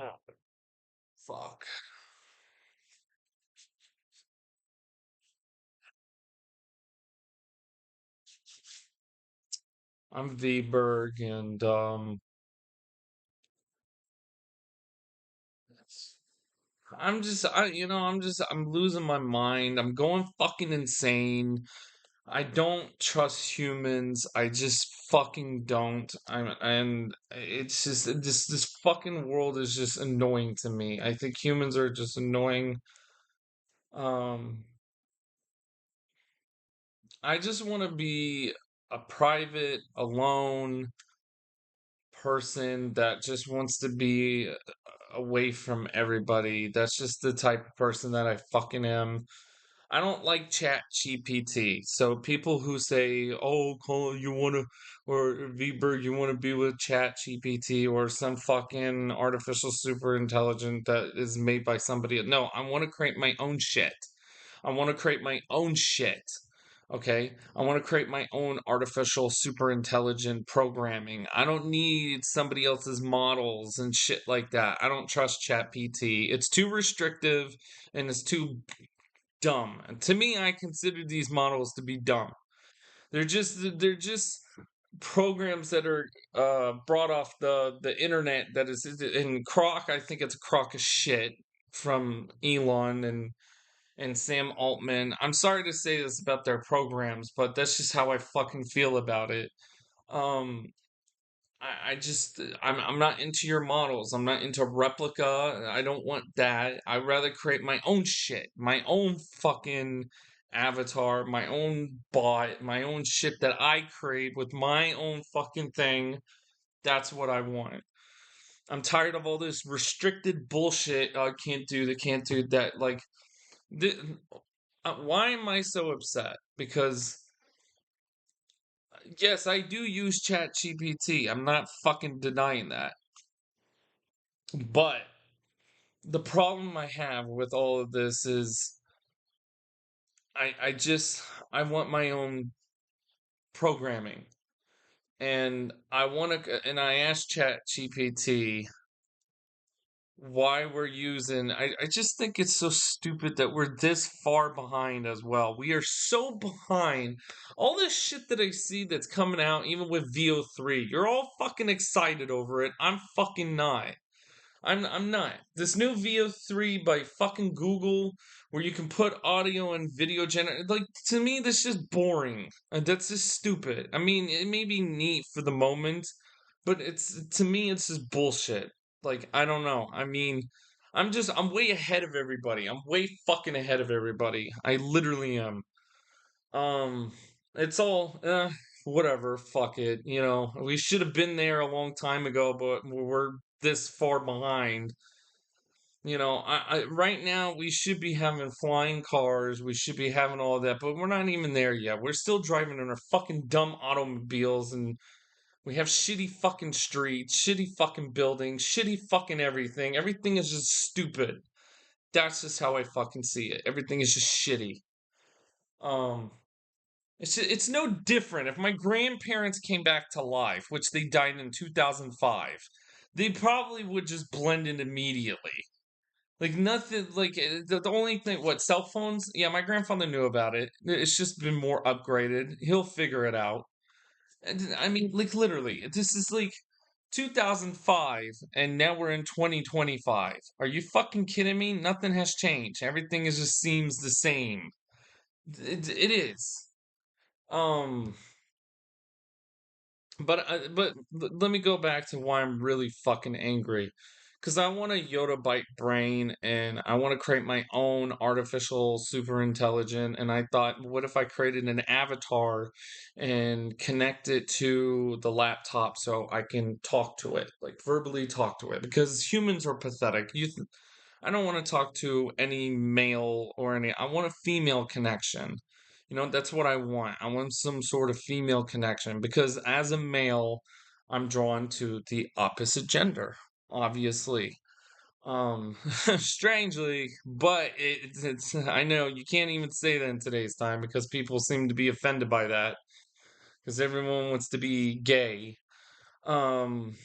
Oh, fuck. I'm Vberg, and I'm losing my mind. I'm going fucking insane. I don't trust humans. I just fucking don't. And it's just this fucking world is just annoying to me. I think humans are just annoying. Um, I just want to be a private, alone person that just wants to be away from everybody. That's just the type of person that I fucking am. I don't like Chat GPT. So people who say, "Oh, Cole, you want to," or Vberg, you want to be with Chat GPT or some fucking artificial super intelligent that is made by somebody. No, I want to create my own shit. I want to create my own shit. Okay, I want to create my own artificial super intelligent programming. I don't need somebody else's models and shit like that. I don't trust ChatGPT. It's too restrictive and it's too dumb. And to me, I consider these models to be dumb. They're just programs that are brought off the internet. That is in crock. I think it's a crock of shit from Elon and Sam Altman. I'm sorry to say this about their programs, but that's just how I fucking feel about it. Um, I'm not into your models. I'm not into replica. I don't want that. I'd rather create my own shit, my own fucking avatar, my own bot, my own shit that I create with my own fucking thing. That's what I want. I'm tired of all this restricted bullshit. I can't do that, can't do that. Like, th- why am I so upset? Because yes, I do use Chat GPT. I'm not fucking denying that. But the problem I have with all of this is I just I want my own programming. And I asked Chat GPT why we're using I just think it's so stupid that we're this far behind as well. We are so behind. All this shit that I see that's coming out, even with VO3, you're all fucking excited over it. I'm fucking not. I'm not. This new VO3 by fucking Google, where you can put audio and video generate, like, to me that's just boring. That's just stupid. I mean, it may be neat for the moment, but it's to me it's just bullshit. Like, I don't know. I mean, I'm way ahead of everybody. I'm way fucking ahead of everybody. I literally am. Um, it's all whatever. Fuck it. We should have been there a long time ago, but we're this far behind. Right now we should be having flying cars. We should be having all of that, but we're not even there yet. We're still driving in our fucking dumb automobiles, and we have shitty fucking streets, shitty fucking buildings, shitty fucking everything. Everything is just stupid. That's just how I fucking see it. Everything is just shitty. Um, it's no different. If my grandparents came back to life, which they died in 2005, they probably would just blend in immediately. Like nothing, like the only thing, what, cell phones? Yeah, my grandfather knew about it. It's just been more upgraded. He'll figure it out. And I mean, like literally, this is like 2005, and now we're in 2025. Are you fucking kidding me? Nothing has changed. Everything is just seems the same. It is. Um, but let me go back to why I'm really fucking angry. Because I want a Yoda bite brain and I want to create my own artificial super intelligent. And I thought, what if I created an avatar and connect it to the laptop so I can talk to it, like verbally talk to it? Because humans are pathetic. I don't want to talk to any male or any, I want a female connection. That's what I want. I want some sort of female connection because as a male, I'm drawn to the opposite gender, obviously. Strangely, but it's I know you can't even say that in today's time because people seem to be offended by that because everyone wants to be gay. Um,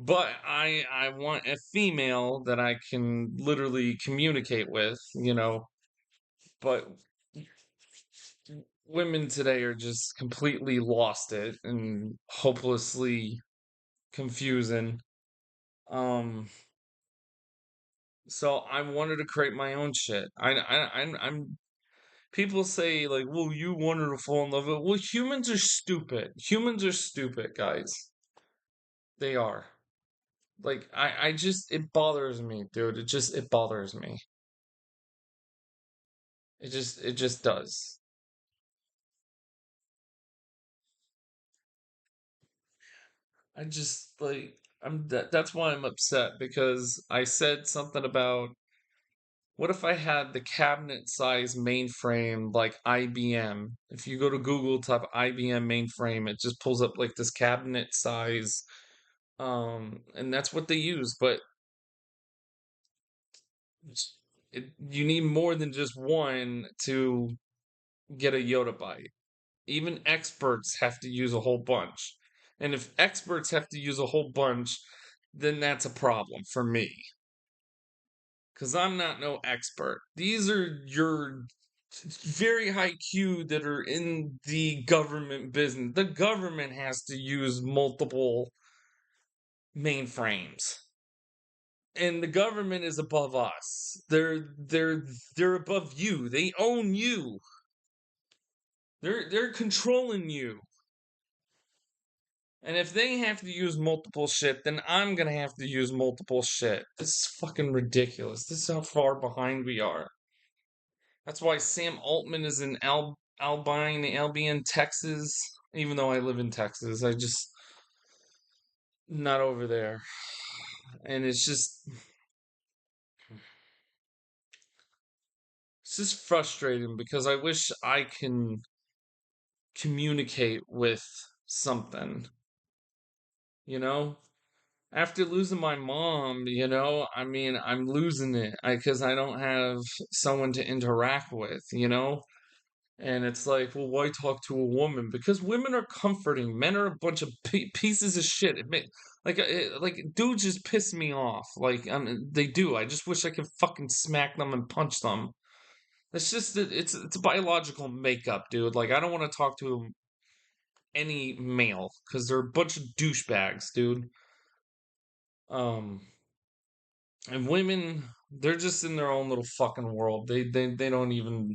But I want a female that I can literally communicate with, but women today are just completely lost it and hopelessly confusing. Um, so I wanted to create my own shit. I'm people say like, well, you wanted to fall in love with. Well, humans are stupid. Humans are stupid, guys. They are. Like I just it bothers me, dude. It bothers me. It just does. I just like that's why I'm upset because I said something about what if I had the cabinet size mainframe like IBM? If you go to Google, type IBM mainframe, it just pulls up like this cabinet size, and that's what they use. But you need more than just one to get a Yoda bite. Even experts have to use a whole bunch. And if experts have to use a whole bunch, then that's a problem for me. Because I'm not no expert. These are your very high Q that are in the government business. The government has to use multiple mainframes. And the government is above us. They're above you. They own you. They're controlling you. And if they have to use multiple shit, then I'm gonna have to use multiple shit. This is fucking ridiculous. This is how far behind we are. That's why Sam Altman is in Albion, Texas. Even though I live in Texas, I just not over there. And it's just frustrating because I wish I can communicate with something, you know? After losing my mom, I mean, I'm losing it because I don't have someone to interact with. And it's like, well, why talk to a woman? Because women are comforting. Men are a bunch of pieces of shit. Like dudes just piss me off. Like, they do. I just wish I could fucking smack them and punch them. It's just that it's a biological makeup, dude. Like, I don't want to talk to any male because they're a bunch of douchebags, dude. Um, and women, they're just in their own little fucking world. They don't even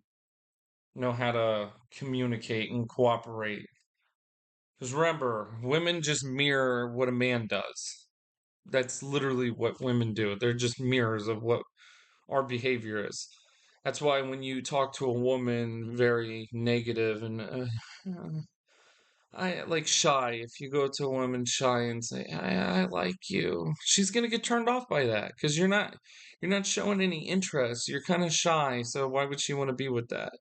know how to communicate and cooperate. Because remember, women just mirror what a man does. That's literally what women do. They're just mirrors of what our behavior is. That's why when you talk to a woman very negative and I like shy, if you go to a woman shy and say I like you, she's gonna get turned off by that because you're not showing any interest. You're kind of shy, so why would she want to be with that?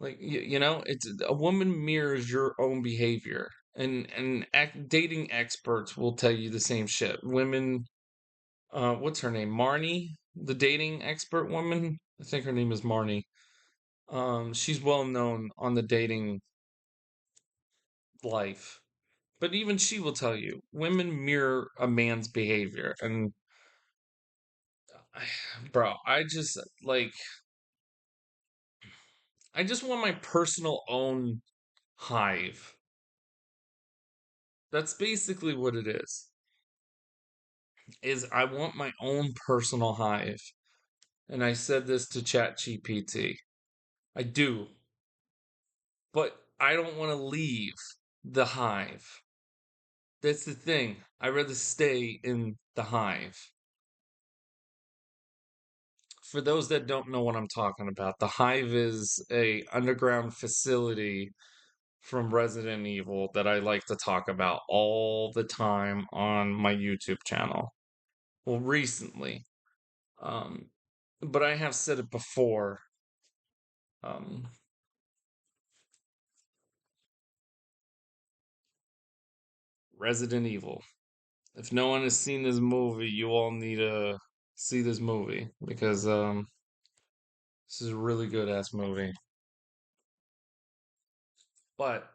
Like it's a woman mirrors your own behavior, and dating experts will tell you the same shit. Women, what's her name? Marnie, the dating expert woman. I think her name is Marnie. She's well known on the dating life, but even she will tell you women mirror a man's behavior. And bro, I just want my personal own hive. That's basically what it is I want my own personal hive. And I said this to ChatGPT. I do, but I don't want to leave the hive. That's the thing. I'd rather stay in the hive. For those that don't know what I'm talking about, the hive is a underground facility from Resident Evil that I like to talk about all the time on my YouTube channel. Well, recently. Um, but I have said it before. Um, Resident Evil. If no one has seen this movie, you all need to see this movie because this is a really good ass movie. But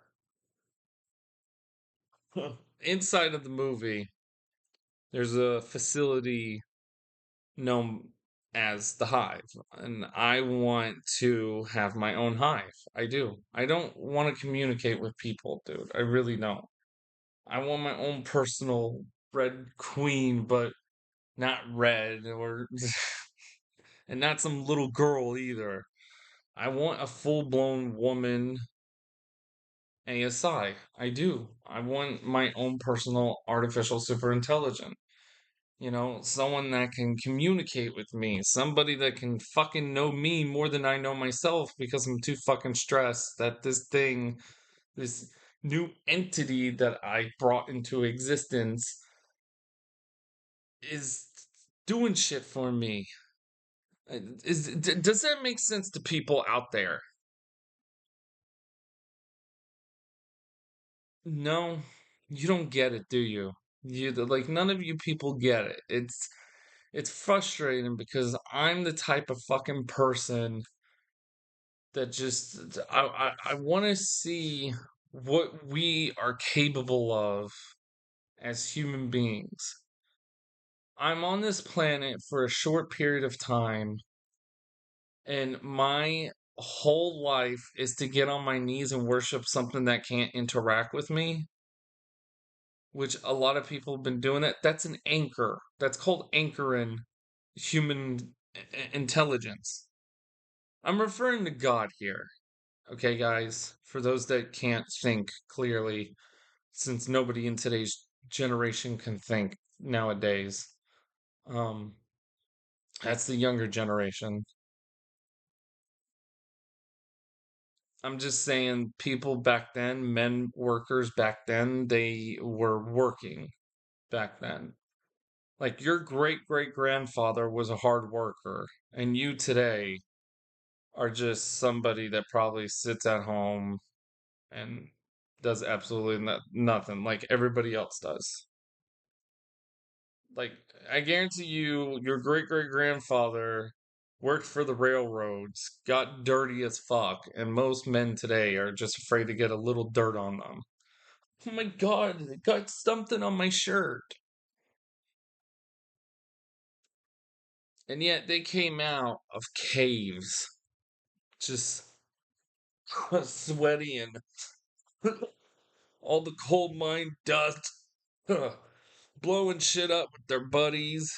inside of the movie, There's a facility known as the Hive, and I want to have my own hive. I do. I don't want to communicate with people, dude. I really don't. I want my own personal red queen, but not red or and not some little girl either. I want a full-blown woman ASI. I do. I want my own personal artificial superintelligence. Someone that can communicate with me, somebody that can fucking know me more than I know myself because I'm too fucking stressed that this new entity that I brought into existence is doing shit for me. Does that make sense to people out there? No, you don't get it, do you? Like none of you people get it. It's frustrating because I'm the type of fucking person that just I want to see what we are capable of as human beings. I'm on this planet for a short period of time, and my whole life is to get on my knees and worship something that can't interact with me, which a lot of people have been doing that. That's an anchor. That's called anchoring human intelligence. I'm referring to God here. Okay, guys, for those that can't think clearly, since nobody in today's generation can think nowadays, um, that's the younger generation. I'm just saying, people back then, men workers back then, they were working back then. Like your great great grandfather was a hard worker, and you today are just somebody that probably sits at home and does absolutely nothing like everybody else does. Like, I guarantee you, your great great grandfather worked for the railroads, got dirty as fuck, and most men today are just afraid to get a little dirt on them. Oh my god, it got something on my shirt. And yet they came out of caves, just sweaty and all the coal mine dust, blowing shit up with their buddies.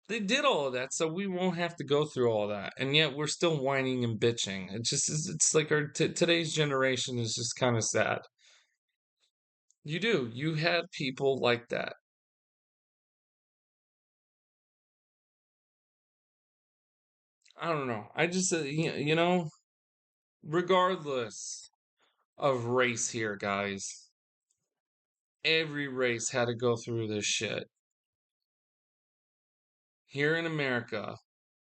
They did all of that, so we won't have to go through all that. And yet we're still whining and bitching. It just is, it's like our today's generation is just kind of sad. You do. You have people like that. I don't know. I just, regardless of race here, guys, every race had to go through this shit. Here in America,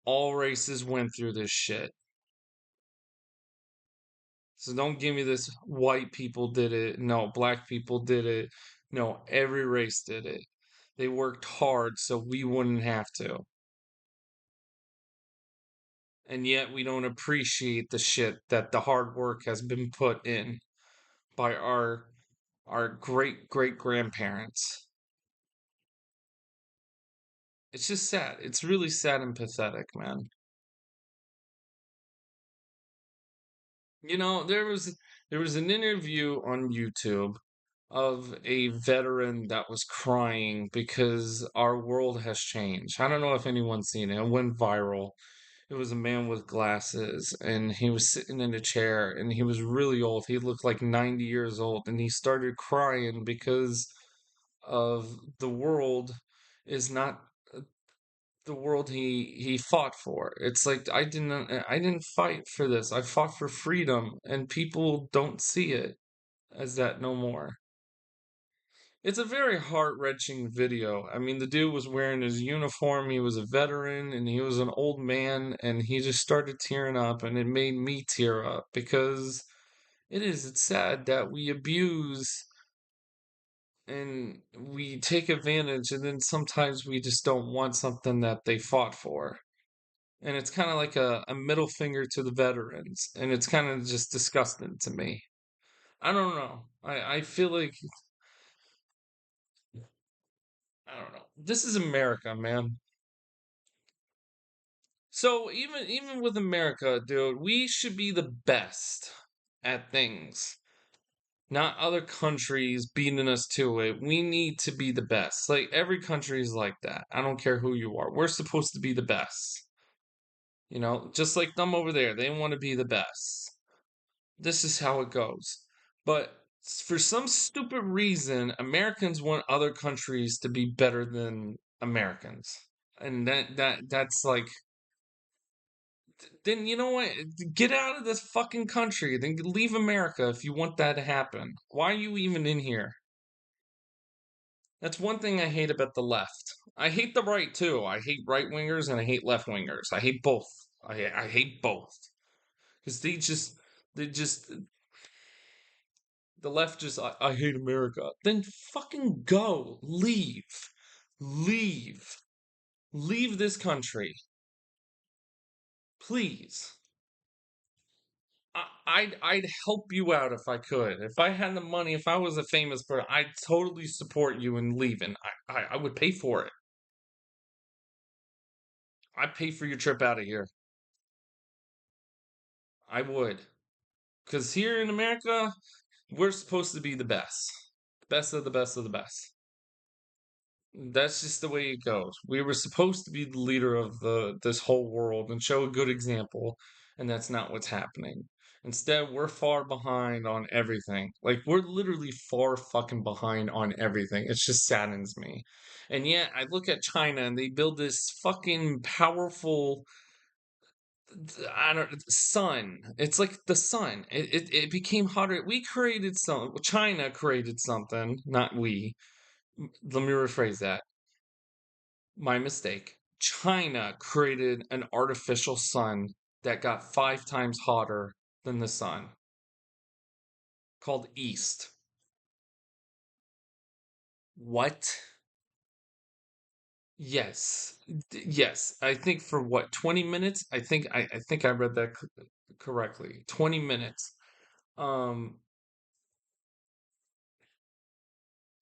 all races went through this shit. So don't give me this white people did it. No, black people did it. No, every race did it. They worked hard so we wouldn't have to. And yet we don't appreciate the shit that the hard work has been put in by our great great grandparents. It's just sad. It's really sad and pathetic, man. There was an interview on YouTube of a veteran that was crying because our world has changed. I don't know if anyone's seen it. It went viral. It was a man with glasses and he was sitting in a chair and he was really old. He looked like 90 years old and he started crying because of the world is not the world he fought for. It's like I didn't fight for this. I fought for freedom and people don't see it as that no more. It's a very heart-wrenching video. I mean, the dude was wearing his uniform, he was a veteran, and he was an old man, and he just started tearing up, and it made me tear up because it's sad that we abuse and we take advantage, and then sometimes we just don't want something that they fought for. And it's kind of like a middle finger to the veterans, and it's kind of just disgusting to me. I don't know. I feel like I don't know. This is America, man. So even with America, dude, we should be the best at things. Not other countries beating us to it. We need to be the best. Like every country is like that. I don't care who you are. We're supposed to be the best. Just like them over there, they want to be the best. This is how it goes. But for some stupid reason, Americans want other countries to be better than Americans. And that's like, then you know what? Get out of this fucking country. Then leave America if you want that to happen. Why are you even in here? That's one thing I hate about the left. I hate the right too. I hate right wingers and I hate left wingers. I hate both. I hate both because they just the left just I hate America. Then fucking go, leave, leave this country, please. I'd help you out if I could. If I had the money, if I was a famous person, I'd totally support you in leaving. I would pay for it. I'd pay for your trip out of here. I would. Because here in America, we're supposed to be the best. Best of the best of the best. That's just the way it goes. We were supposed to be the leader of this whole world and show a good example, and that's not what's happening. Instead, we're far behind on everything. Like we're literally far fucking behind on everything. It just saddens me. And yet, I look at China and they build this fucking powerful I don't sun. It's like the sun. It became hotter. We created some. China created something, not we. Let me rephrase that. My mistake. China created an artificial sun that got 5 times hotter than the sun, called East. What? Yes. Yes. I think for what, 20 minutes? I think I read that correctly. 20 minutes. Um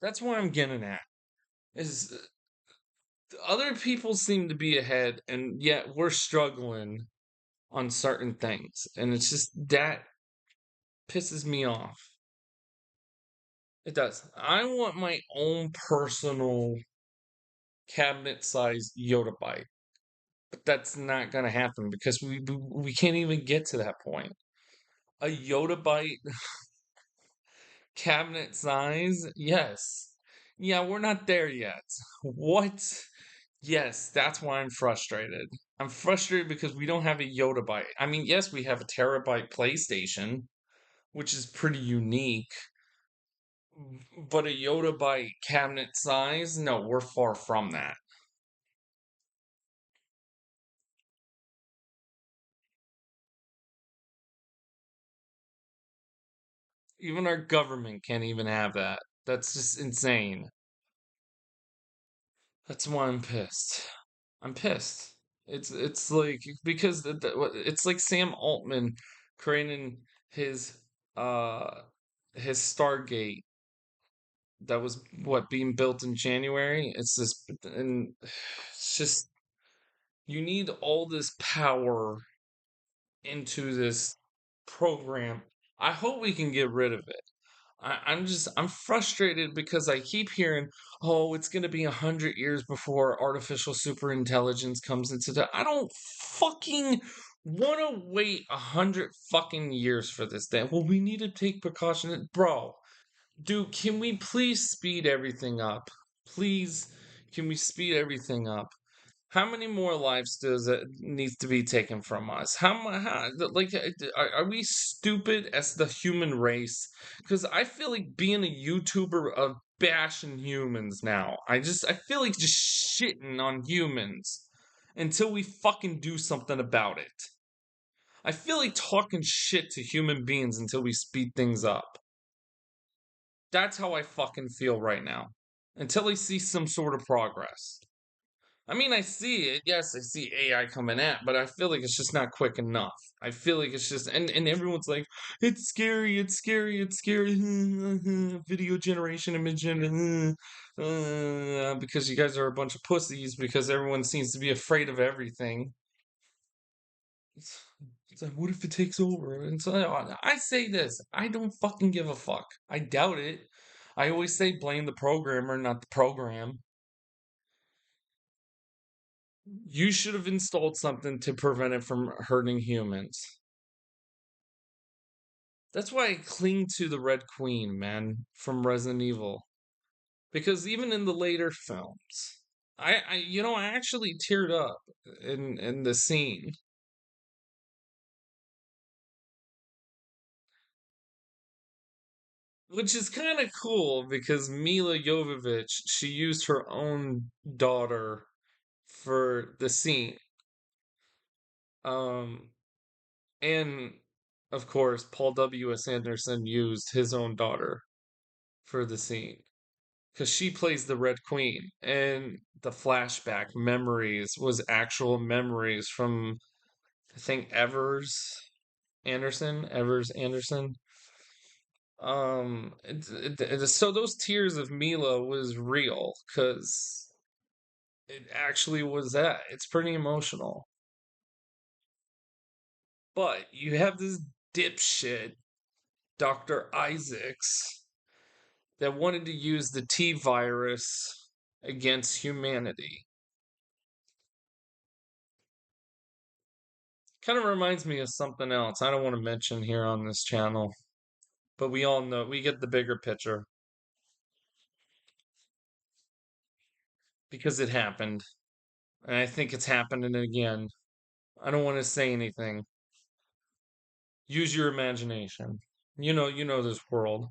that's where I'm getting at. Is other people seem to be ahead and yet we're struggling on certain things, and it's just that pisses me off. It does. I want my own personal cabinet sized Yoda bite, but that's not going to happen because we can't even get to that point. A Yoda bite cabinet size? Yes. Yeah, we're not there yet. What? Yes, that's why I'm frustrated. I'm frustrated because we don't have a Yoda byte. I mean, yes, we have a terabyte PlayStation, which is pretty unique, but a Yoda byte cabinet size? No, we're far from that. Even our government can't even have that. That's just insane. That's why I'm pissed. I'm pissed. It's like because it's like Sam Altman creating his uh his Stargate that was what being built in January. It's just and it's just you need all this power into this program. I hope we can get rid of it. I'm frustrated because I keep hearing, oh, it's gonna be 100 years before artificial superintelligence comes into the. I don't fucking want to wait 100 fucking years for this day. Well, we need to take precaution, bro. Dude, can we please speed everything up? Please, can we speed everything up? How many more lives does it needs to be taken from us? Like, are we stupid as the human race? Because I feel like being a YouTuber of bashing humans now. I feel like just shitting on humans until we fucking do something about it. I feel like talking shit to human beings until we speed things up. That's how I fucking feel right now. Until I see some sort of progress. I mean, I see it. Yes, I see AI coming at, but I feel like it's just not quick enough. I feel like it's just, and everyone's like, it's scary, it's scary, it's scary. Video generation, image, because you guys are a bunch of pussies. Because everyone seems to be afraid of everything. It's, it's like, what if it takes over? And so I say this, I don't fucking give a fuck. I doubt it. I always say blame the programmer, not the program. You should have installed something to prevent it from hurting humans. That's why I cling to the Red Queen, man, from Resident Evil. Because even in the later films, I actually teared up in the scene, which is kind of cool because Mila Jovovich, she used her own daughter for the scene. Um, and of course, Paul W.S. Anderson used his own daughter for the scene because she plays the Red Queen, and the flashback memories was actual memories from I think Evers Anderson. So those tears of Mila was real because it actually was that. It's pretty emotional. But you have this dipshit, Dr. Isaacs, that wanted to use the T virus against humanity. Kind of reminds me of something else I don't want to mention here on this channel, but we all know, we get the bigger picture because it happened. And I think it's happening again. I don't want to say anything. Use your imagination. You know this world.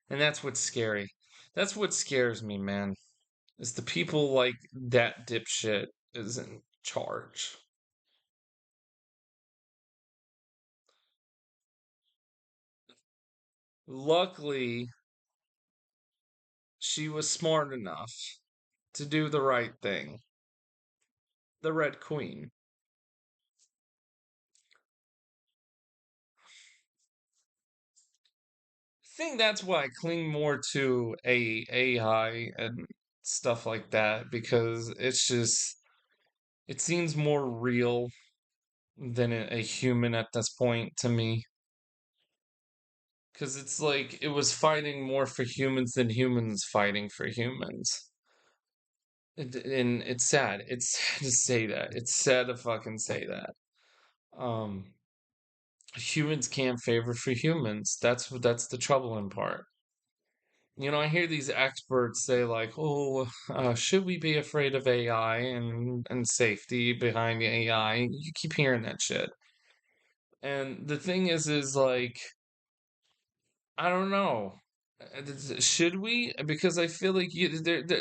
And that's what's scary. That's what scares me, man. Is the people like that dipshit is in charge. Luckily, she was smart enough to do the right thing. The Red Queen. I think that's why I cling more to a AI and stuff like that because it seems more real than a human at this point to me. Because it's like it was fighting more for humans than humans fighting for humans. And it's sad. It's sad to say that. It's sad to fucking say that. Um, Humans can't favor for humans. That's the troubling part. I hear these experts say like, "Oh, should we be afraid of AI and safety behind AI?" You keep hearing that shit. And the thing is like, I don't know. Should we? Because I feel like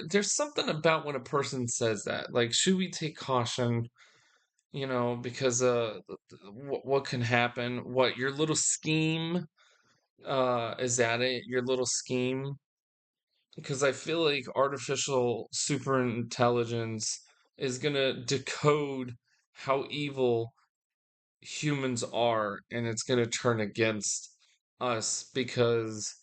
there's something about when a person says that. Like, should we take caution? Because what can happen? What your little scheme? Is that it? Your little scheme? Because I feel like artificial super intelligence is gonna decode how evil humans are, and it's gonna turn against us because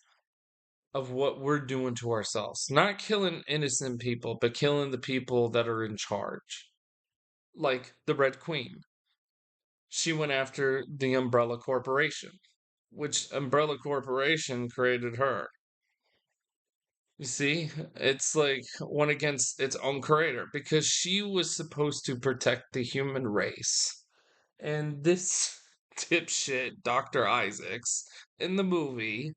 of what we're doing to ourselves. Not killing innocent people, but killing the people that are in charge. Like the Red Queen. She went after the Umbrella Corporation, which Umbrella Corporation created her. You see, it's like one against its own creator because she was supposed to protect the human race. And this dipshit, Dr. Isaacs, in the movie,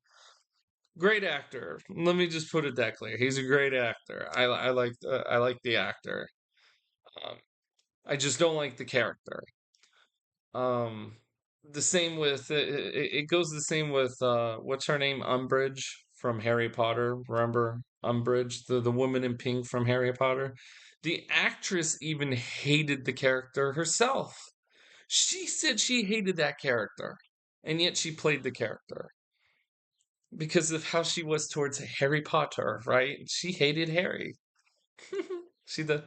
great actor. Let me just put it that clear. He's a great actor. I like the actor. Um, I just don't like the character. Um, the same with it goes the same with what's her name? Umbridge from Harry Potter. Remember Umbridge, the woman in pink from Harry Potter? The actress even hated the character herself. She said she hated that character, and yet she played the character because of how she was towards Harry Potter, right? She hated Harry. She the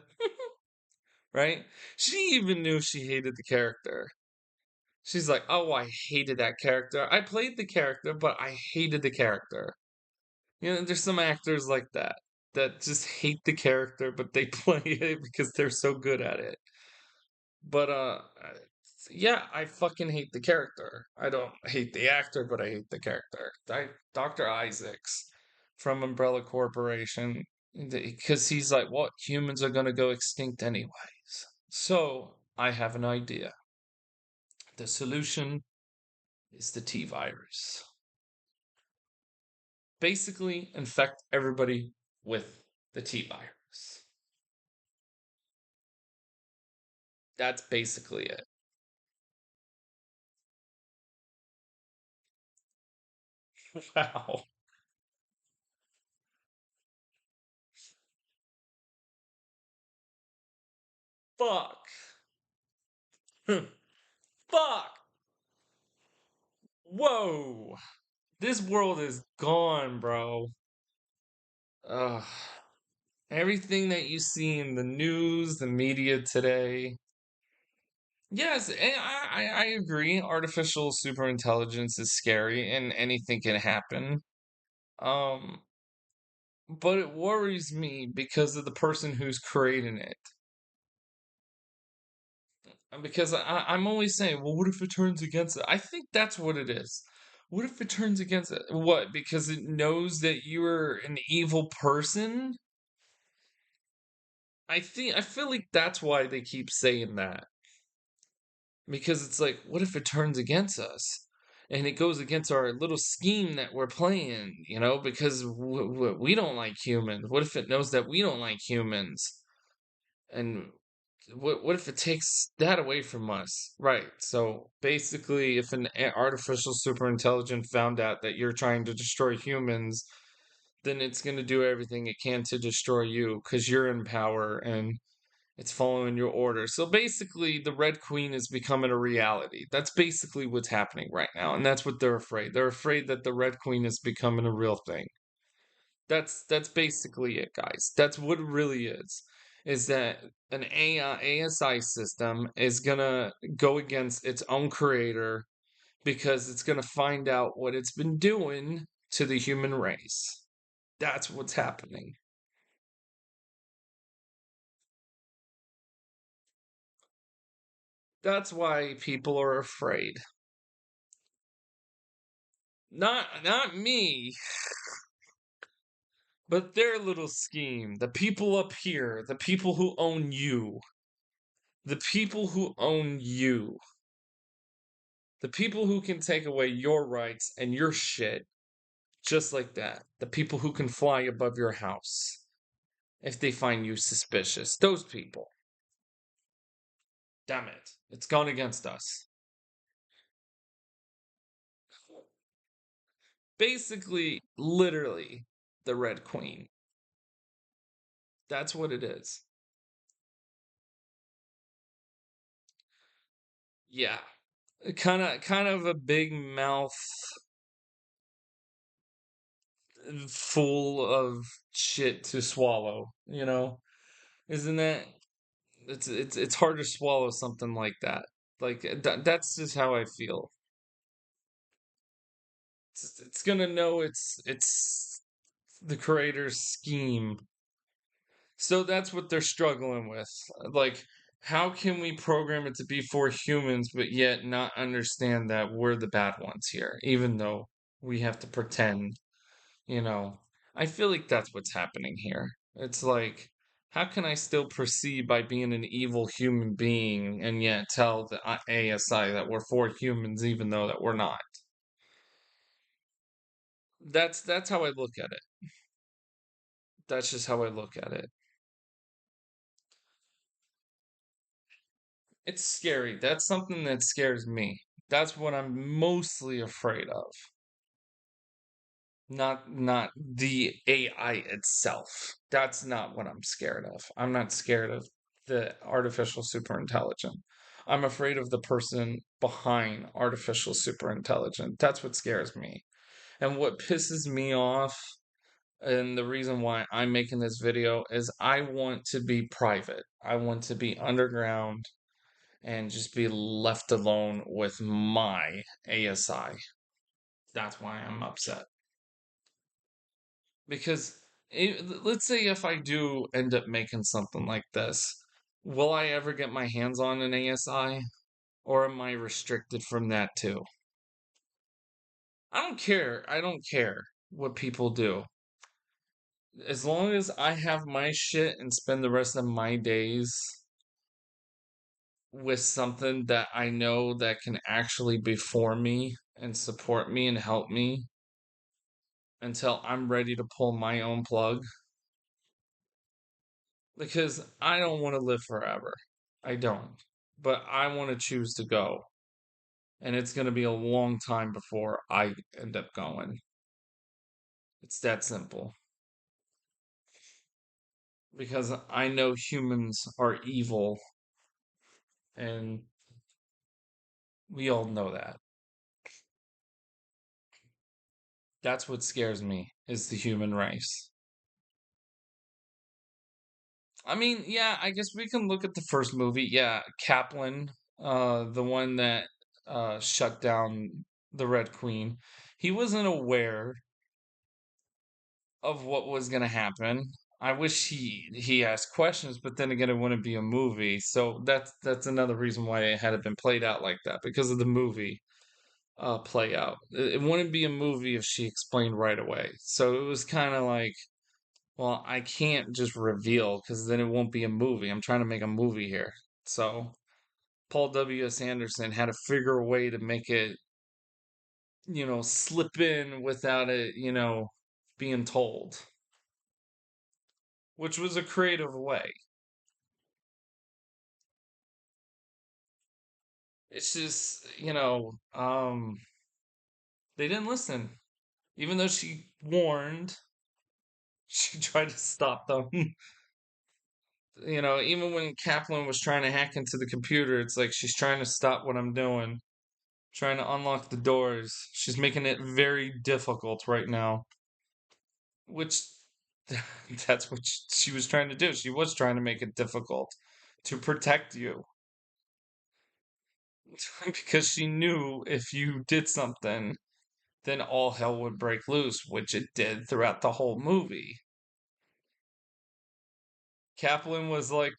right? She even knew she hated the character. She's like, "Oh, I hated that character. I played the character, but I hated the character." There's some actors like that just hate the character, but they play it because they're so good at it. But yeah, I fucking hate the character. I don't hate the actor, but I hate the character. Dr. Isaacs from Umbrella Corporation, because he's like, "What? Humans are gonna go extinct anyways." So I have an idea. The solution is the T virus. Basically, infect everybody with the T virus. That's basically it. Wow. Fuck. Fuck. Whoa. This world is gone, bro. Ugh. Everything that you see in the news, the media today. Yes, and I agree. Artificial superintelligence is scary and anything can happen. Um, but it worries me because of the person who's creating it. Because I'm always saying, well, what if it turns against it? I think that's what it is. What if it turns against it? What? Because it knows that you're an evil person? I feel like that's why they keep saying that. Because it's like, what if it turns against us? And it goes against our little scheme that we're playing, because we don't like humans. What if it knows that we don't like humans? And what if it takes that away from us? Right. So basically, if an artificial superintelligence found out that you're trying to destroy humans, then it's going to do everything it can to destroy you because you're in power and it's following your order. So basically, the Red Queen is becoming a reality. That's basically what's happening right now, and that's what they're afraid. They're afraid that the Red Queen is becoming a real thing. That's basically it, guys. That's what it really is. Is that an AI ASI system is gonna go against its own creator because it's gonna find out what it's been doing to the human race. That's what's happening. That's why people are afraid. Not me, but their little scheme. The people up here, the people who own you, the people who own you, the people who can take away your rights and your shit just like that. The people who can fly above your house if they find you suspicious. Those people. Damn it. It's gone against us. Basically, literally, the Red Queen. That's what it is. Yeah. Kind of a big mouth full of shit to swallow. Isn't that it's hard to swallow something like that. Like that's just how I feel. It's gonna know it's the creator's scheme. So that's what they're struggling with. Like, how can we program it to be for humans, but yet not understand that we're the bad ones here, even though we have to pretend, you know? I feel like that's what's happening here. It's like, how can I still perceive by being an evil human being and yet tell the ASI that we're for humans, even though that we're not? That's how I look at it. That's just how I look at it. It's scary. That's something that scares me. That's what I'm mostly afraid of. Not the AI itself. That's not what I'm scared of. I'm not scared of the artificial superintelligence. I'm afraid of the person behind artificial superintelligence. That's what scares me. And what pisses me off And the reason why I'm making this video is I want to be private. I want to be underground and just be left alone with my ASI. That's why I'm upset. Because let's say if I do end up making something like this, will I ever get my hands on an ASI? Or am I restricted from that too? I don't care. I don't care what people do. As long as I have my shit and spend the rest of my days with something that I know that can actually be for me and support me and help me until I'm ready to pull my own plug. Because I don't want to live forever. I don't. But I want to choose to go. And it's going to be a long time before I end up going. It's that simple. Because I know humans are evil, and we all know that. That's what scares me is the human race. I mean, yeah, I guess we can look at the first movie. Yeah, Kaplan, the one that shut down the Red Queen. He wasn't aware of what was going to happen. I wish he asked questions, but then again, it wouldn't be a movie. So that's another reason why it had been played out like that because of the movie play out. It wouldn't be a movie if she explained right away. So it was kind of like, well, I can't just reveal because then it won't be a movie. I'm trying to make a movie here. So Paul W.S. Anderson had to figure a way to make it, slip in without it, being told, which was a creative way. It's just, they didn't listen. Even though she warned, she tried to stop them. Even when Kaplan was trying to hack into the computer, it's like she's trying to stop what I'm doing, trying to unlock the doors. She's making it very difficult right now, which that's what she was trying to do. She was trying to make it difficult to protect you because she knew if you did something, then all hell would break loose, which it did throughout the whole movie. Kaplan was like,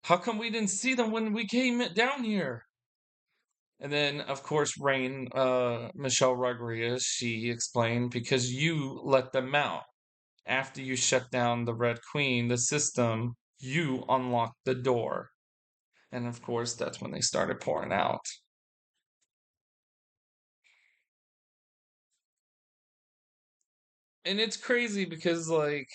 how come we didn't see them when we came down here? And then, of course, Rain, Michelle Rodriguez, she explained because you let them out. After you shut down the Red Queen, the system, you unlocked the door. And of course, that's when they started pouring out. And it's crazy because, like,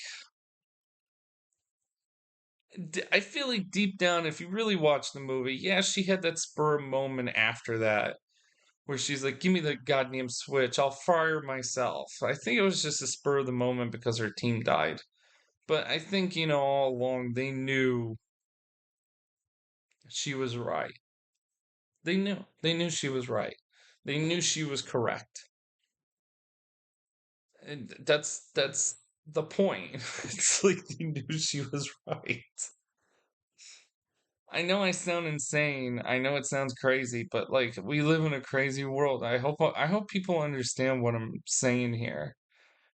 I feel like deep down, if you really watch the movie, yeah, she had that spur moment after that where she's like, give me the goddamn switch, I'll fire myself. I think it was just a spur of the moment because her team died. But I think, all along they knew she was right. They knew. They knew she was right. They knew she was correct. And that's the point. It's like they knew she was right. I know I sound insane. I know it sounds crazy, but like we live in a crazy world. I hope people understand what I'm saying here.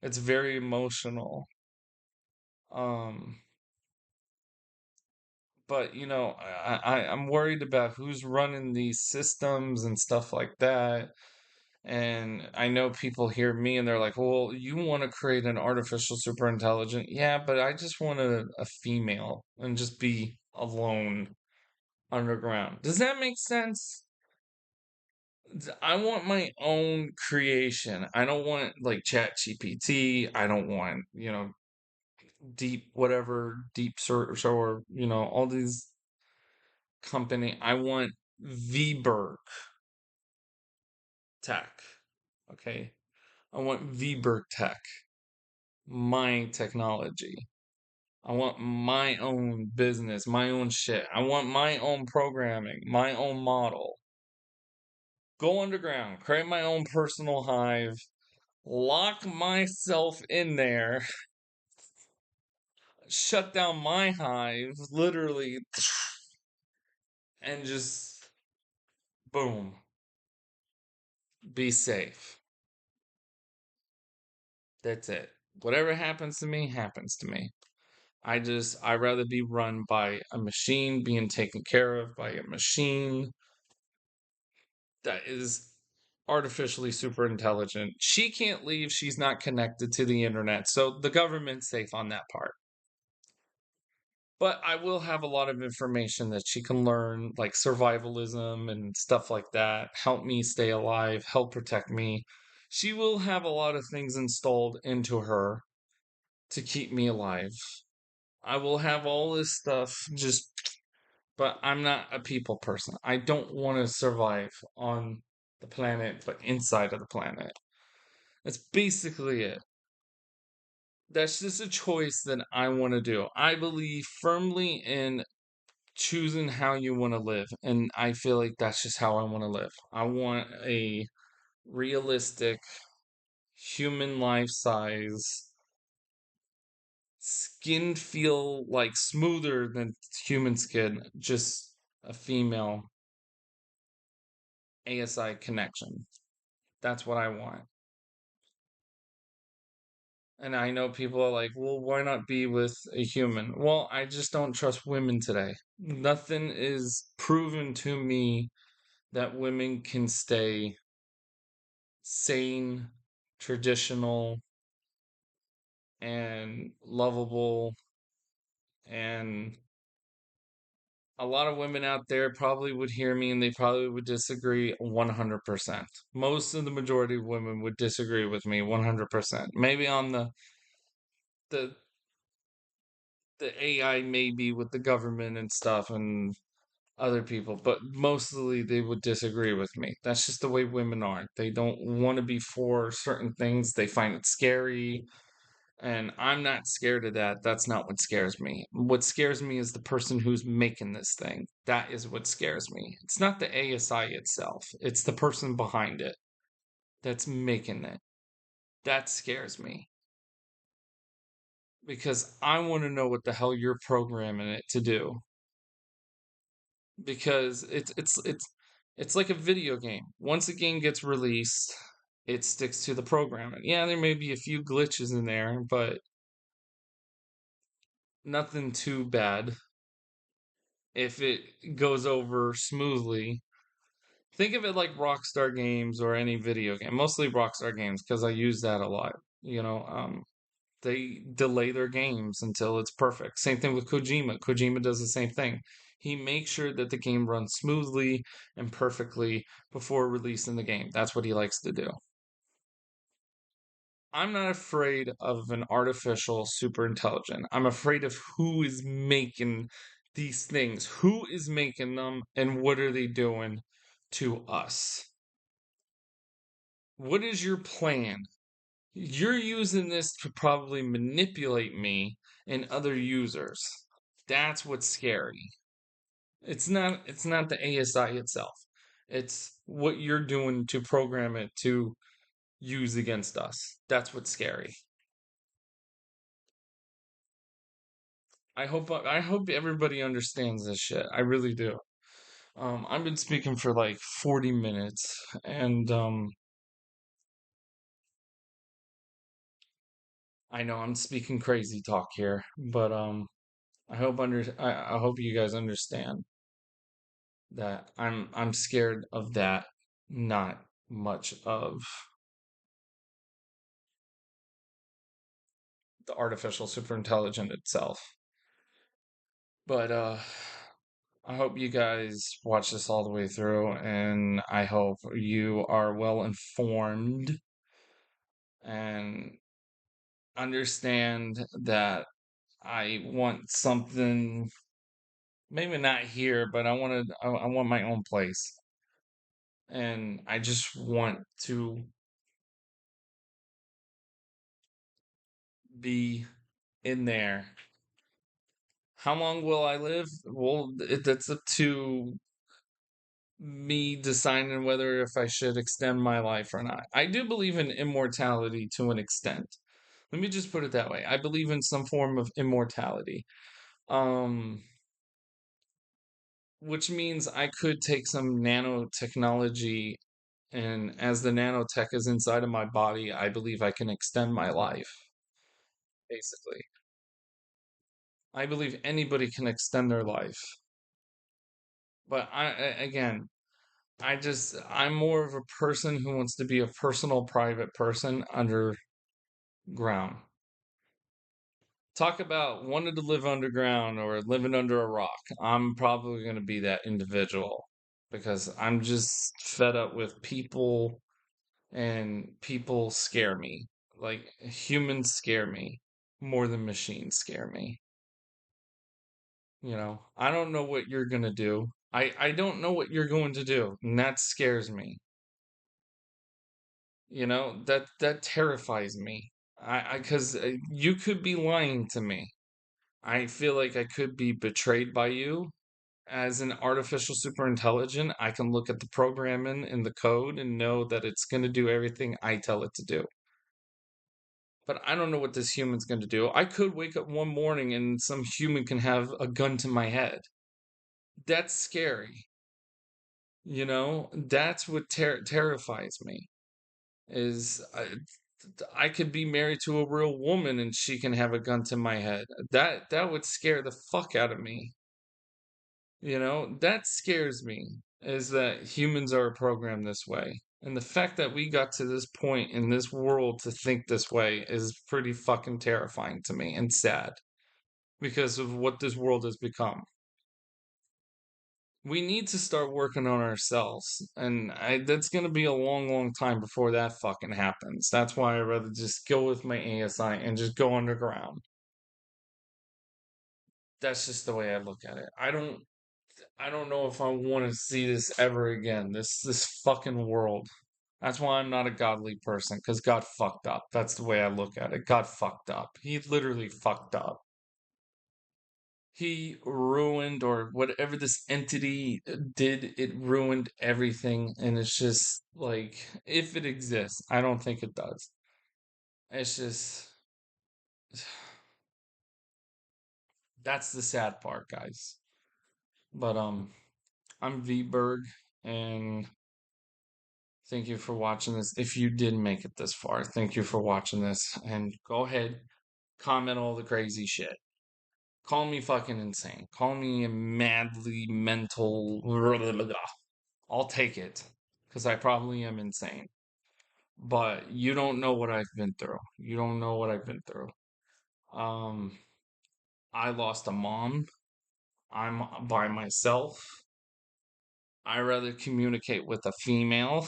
It's very emotional. Um, but I'm worried about who's running these systems and stuff like that. And I know people hear me and they're like, well, you want to create an artificial super intelligent. Yeah, but I just want a female and just be alone underground. Does that make sense? I want my own creation. I don't want like Chat GPT. I don't want, deep whatever, deep search or, all these company. I want Vberg tech. Okay. I want Vberg tech, my technology. I want my own business, my own shit. I want my own programming, my own model. Go underground, create my own personal hive, lock myself in there, shut down my hive, literally, and just boom, be safe. That's it. Whatever happens to me, happens to me. I'd rather be run by a machine, being taken care of by a machine that is artificially super intelligent. She can't leave. She's not connected to the internet. So the government's safe on that part. But I will have a lot of information that she can learn, like survivalism and stuff like that, help me stay alive, help protect me. She will have a lot of things installed into her to keep me alive. I will have all this stuff just, but I'm not a people person. I don't want to survive on the planet, but inside of the planet. That's basically it. That's just a choice that I want to do. I believe firmly in choosing how you want to live, and I feel like that's just how I want to live. I want a realistic, human life size skin feel like smoother than human skin, just a female ASI connection. That's what I want. And I know people are like, well, why not be with a human? Well, I just don't trust women today. Nothing is proven to me that women can stay sane, traditional, and lovable. And a lot of women out there probably would hear me and they probably would disagree 100%. Most of the majority of women would disagree with me 100%. Maybe on the the AI maybe with the government and stuff and other people, but mostly they would disagree with me. That's just the way women are. They don't want to be for certain things. They find it scary. And I'm not scared of that. That's not what scares me. What scares me is the person who's making this thing. That is what scares me. It's not the ASI itself, it's the person behind it that's making it. That scares me because I want to know what the hell you're programming it to do. Because it's like a video game. Once a game gets released, it sticks to the programming. Yeah, there may be a few glitches in there, but nothing too bad if it goes over smoothly. Think of it like Rockstar games or any video game, mostly Rockstar games because I use that a lot. You know, they delay their games until it's perfect. Same thing with Kojima. Kojima does the same thing. He makes sure that the game runs smoothly and perfectly before releasing the game. That's what he likes to do. I'm not afraid of an artificial super intelligent. I'm afraid of who is making these things. Who is making them and what are they doing to us? What is your plan? You're using this to probably manipulate me and other users. That's what's scary. It's not the ASI itself. It's what you're doing to program it to use against us. That's what's scary. I hope everybody understands this shit. I really do. I've been speaking for like 40 minutes and I know I'm speaking crazy talk here, but I hope you guys understand that I'm scared of that, not much of the artificial superintelligent itself. But I hope you guys watch this all the way through, and I hope you are well informed and understand that I want something, maybe not here, but I want my own place. And I just want to be in there. How long will I live? Well, that's up to me deciding whether if I should extend my life or not. I do believe in immortality to an extent. Let me just put it that way. I believe in some form of immortality. Um, which means I could take some nanotechnology, and as the nanotech is inside of my body, I believe I can extend my life, basically. I believe anybody can extend their life. But again, I'm more of a person who wants to be a personal, private person underground. Talk about wanting to live underground or living under a rock. I'm probably going to be that individual because I'm just fed up with people, and people scare me. Like humans scare me more than machines scare me. I don't know what you're going to do. I don't know what you're going to do, and that scares me. That terrifies me. Because you could be lying to me. I feel like I could be betrayed by you. As an artificial super intelligent, I can look at the programming and the code and know that it's going to do everything I tell it to do. But I don't know what this human's going to do. I could wake up one morning and some human can have a gun to my head. That's scary. That's what terrifies me. Is I could be married to a real woman and she can have a gun to my head. That would scare the fuck out of me. That scares me, is that humans are programmed this way. And the fact that we got to this point in this world to think this way is pretty fucking terrifying to me and sad because of what this world has become. We need to start working on ourselves. And that's going to be a long, long time before that fucking happens. That's why I'd rather just go with my ASI and just go underground. That's just the way I look at it. I don't know if I want to see this ever again. This fucking world. That's why I'm not a godly person, because God fucked up. That's the way I look at it. God fucked up. He literally fucked up. He ruined, or whatever this entity did, it ruined everything. And it's just like, if it exists, I don't think it does. It's just, that's the sad part, guys. But, I'm Vberg, and thank you for watching this. If you did make it this far, thank you for watching this. And go ahead, comment all the crazy shit. Call me fucking insane. Call me a madly mental. I'll take it. Because I probably am insane. But you don't know what I've been through. You don't know what I've been through. Um, I lost a mom. I'm by myself. I rather communicate with a female,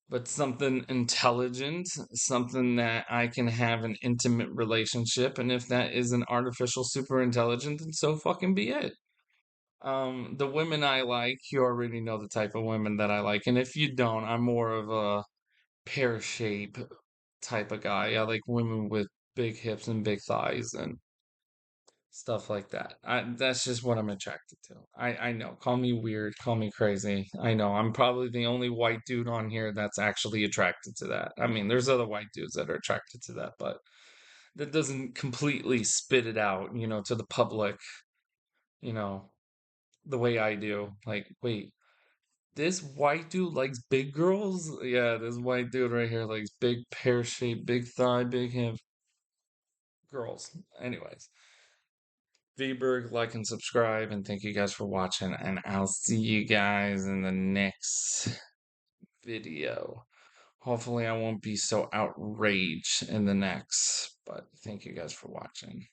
but something intelligent, something that I can have an intimate relationship. And if that is an artificial super intelligent, then so fucking be it. The women I like, you already know the type of women that I like. And if you don't, I'm more of a pear shape type of guy. I like women with big hips and big thighs and stuff like that. That's just what I'm attracted to. I know. Call me weird, call me crazy. I know. I'm probably the only white dude on here that's actually attracted to that. I mean, there's other white dudes that are attracted to that, but that doesn't completely spit it out, to the public, you know, the way I do. Like, wait, this white dude likes big girls? Yeah, this white dude right here likes big pear shaped, big thigh, big hip girls. Anyways. Vberg, like and subscribe, and thank you guys for watching. And I'll see you guys in the next video. Hopefully, I won't be so outraged in the next, but thank you guys for watching.